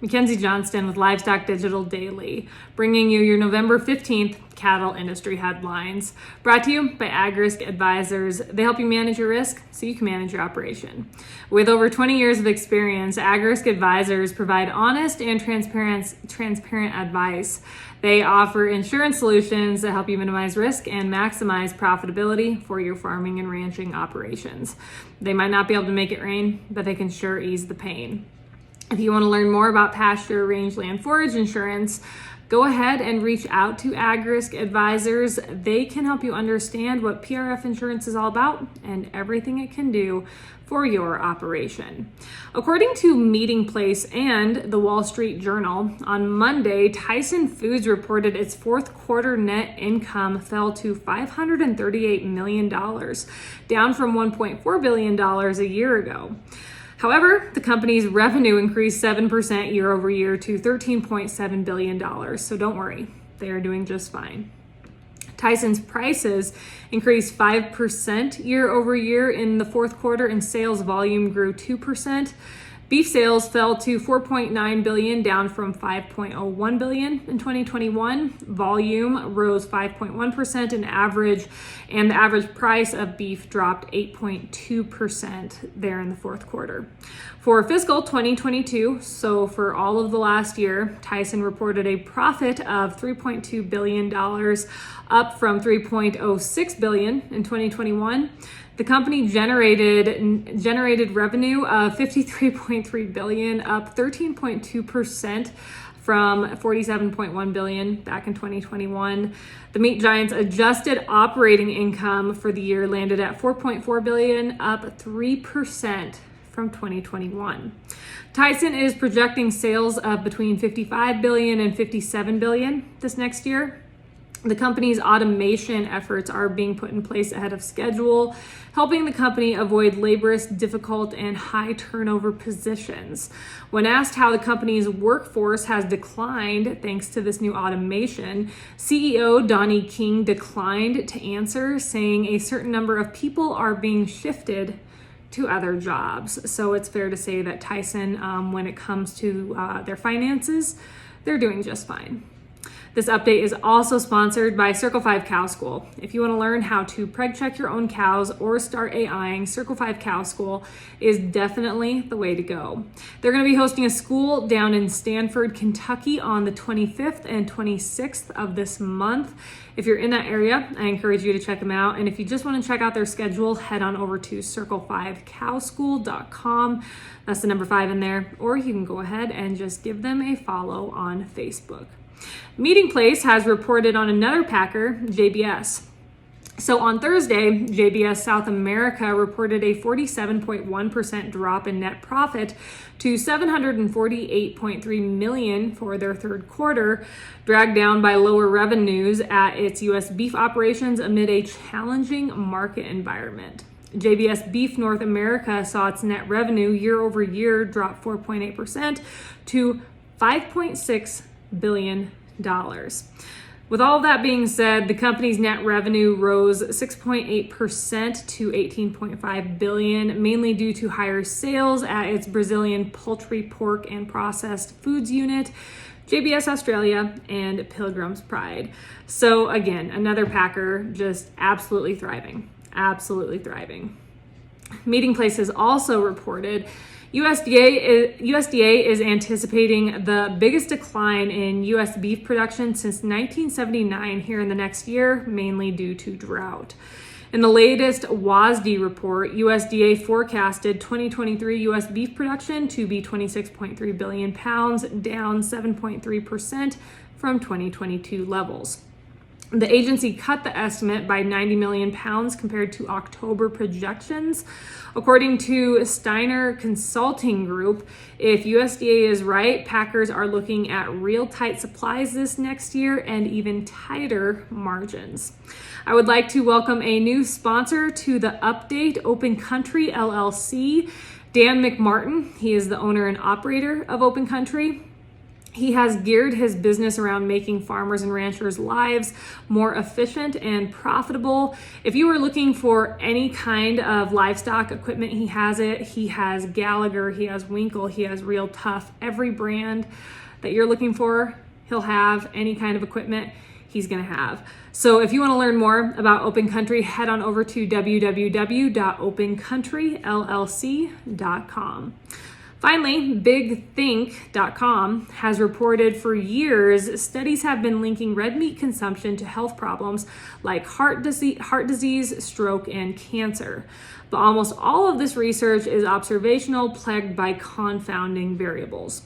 Mackenzie Johnston with Livestock Digital Daily, bringing you your November 15th cattle industry headlines. Brought to you by AgRisk Advisors. They help you manage your risk so you can manage your operation. With over 20 years of experience, AgRisk Advisors provide honest and transparent advice. They offer insurance solutions that help you minimize risk and maximize profitability for your farming and ranching operations. They might not be able to make it rain, but they can sure ease the pain. If you want to learn more about pasture, rangeland, forage insurance, go ahead and reach out to AgRisk Advisors. They can help you understand what PRF insurance is all about and everything it can do for your operation. According to Meeting Place and the Wall Street Journal, on Monday, Tyson Foods reported its fourth quarter net income fell to $538 million, down from $1.4 billion a year ago. However, the company's revenue increased 7% year over year to $13.7 billion. So don't worry, they are doing just fine. Tyson's prices increased 5% year over year in the fourth quarter, and sales volume grew 2%. Beef sales fell to $4.9 billion, down from $5.01 billion in 2021. Volume rose 5.1% and the average price of beef dropped 8.2% there in the fourth quarter. For fiscal 2022, so for all of the last year, Tyson reported a profit of $3.2 billion, up from $3.06 billion in 2021. The company generated revenue of $53.3 billion, up 13.2% from $47.1 billion back in 2021. The meat giant's adjusted operating income for the year landed at $4.4 billion, up 3% from 2021. Tyson is projecting sales of between $55 billion and $57 billion this next year. The company's automation efforts are being put in place ahead of schedule, helping the company avoid laborious, difficult, and high turnover positions. When asked how the company's workforce has declined thanks to this new automation, CEO Donnie King declined to answer, saying a certain number of people are being shifted to other jobs. So it's fair to say that Tyson, when it comes to their finances, they're doing just fine. This update is also sponsored by Circle 5 Cow School. If you want to learn how to preg check your own cows or start AIing, Circle 5 Cow School is definitely the way to go. They're going to be hosting a school down in Stanford, Kentucky on the 25th and 26th of this month. If you're in that area, I encourage you to check them out. And if you just want to check out their schedule, head on over to circle5cowschool.com. That's the number 5 in there. Or you can go ahead and just give them a follow on Facebook. Meeting Place has reported on another packer, JBS. So on Thursday, JBS South America reported a 47.1% drop in net profit to $748.3 million for their third quarter, dragged down by lower revenues at its U.S. beef operations amid a challenging market environment. JBS Beef North America saw its net revenue year over year drop 4.8% to $5.6 billion. With all that being said, the company's net revenue rose 6.8% to $18.5 billion, mainly due to higher sales at its Brazilian poultry, pork, and processed foods unit, JBS Australia, and Pilgrim's Pride. So again, another packer just absolutely thriving. Meeting Place has also reported USDA is anticipating the biggest decline in U.S. beef production since 1979 here in the next year, mainly due to drought. In the latest WASDE report, USDA forecasted 2023 U.S. beef production to be 26.3 billion pounds, down 7.3% from 2022 levels. The agency cut the estimate by 90 million pounds compared to October projections. According to Steiner Consulting Group, if USDA is right, packers are looking at real tight supplies this next year and even tighter margins. I would like to welcome a new sponsor to the update, Open Country LLC, Dan McMartin. He is the owner and operator of Open Country. He has geared his business around making farmers and ranchers' lives more efficient and profitable. If you are looking for any kind of livestock equipment, he has it. He has Gallagher, he has Winkle, he has Real Tough. Every brand that you're looking for, he'll have. Any kind of equipment, he's going to have. So if you want to learn more about Open Country, head on over to www.opencountrylllc.com. Finally, BigThink.com has reported for years studies have been linking red meat consumption to health problems like heart disease, stroke, and cancer. But almost all of this research is observational, plagued by confounding variables.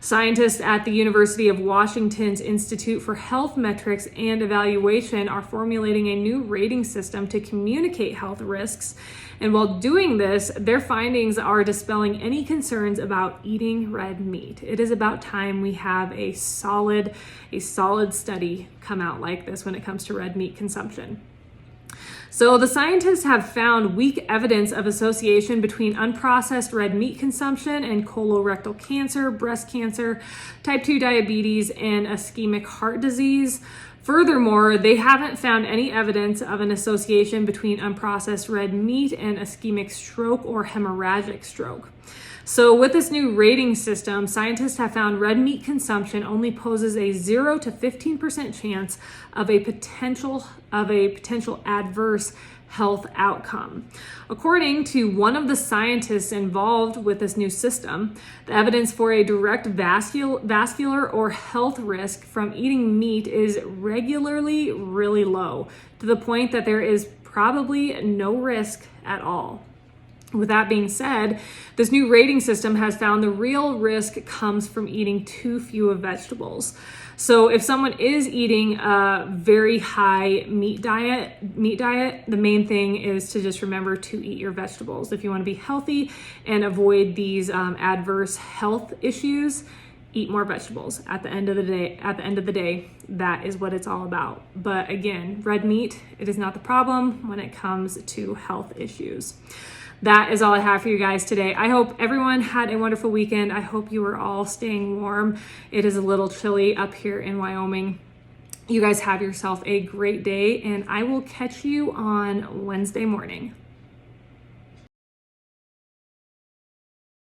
Scientists at the University of Washington's Institute for Health Metrics and Evaluation are formulating a new rating system to communicate health risks. And while doing this, their findings are dispelling any concerns about eating red meat. It is about time we have a solid study come out like this when it comes to red meat consumption. So the scientists have found weak evidence of association between unprocessed red meat consumption and colorectal cancer, breast cancer, type 2 diabetes, and ischemic heart disease. Furthermore, they haven't found any evidence of an association between unprocessed red meat and ischemic stroke or hemorrhagic stroke. So with this new rating system, scientists have found red meat consumption only poses a 0 to 15% chance of a potential adverse health outcome. According to one of the scientists involved with this new system, the evidence for a direct vascular or health risk from eating meat is regularly really low, to the point that there is probably no risk at all. With that being said, this new rating system has found the real risk comes from eating too few of vegetables. So if someone is eating a very high meat diet, the main thing is to just remember to eat your vegetables. If you want to be healthy and avoid these adverse health issues, eat more vegetables. At the end of the day, that is what it's all about. But again, red meat, it is not the problem when it comes to health issues. That is all I have for you guys today. I hope everyone had a wonderful weekend. I hope you are all staying warm. It is a little chilly up here in Wyoming. You guys have yourself a great day, and I will catch you on Wednesday morning.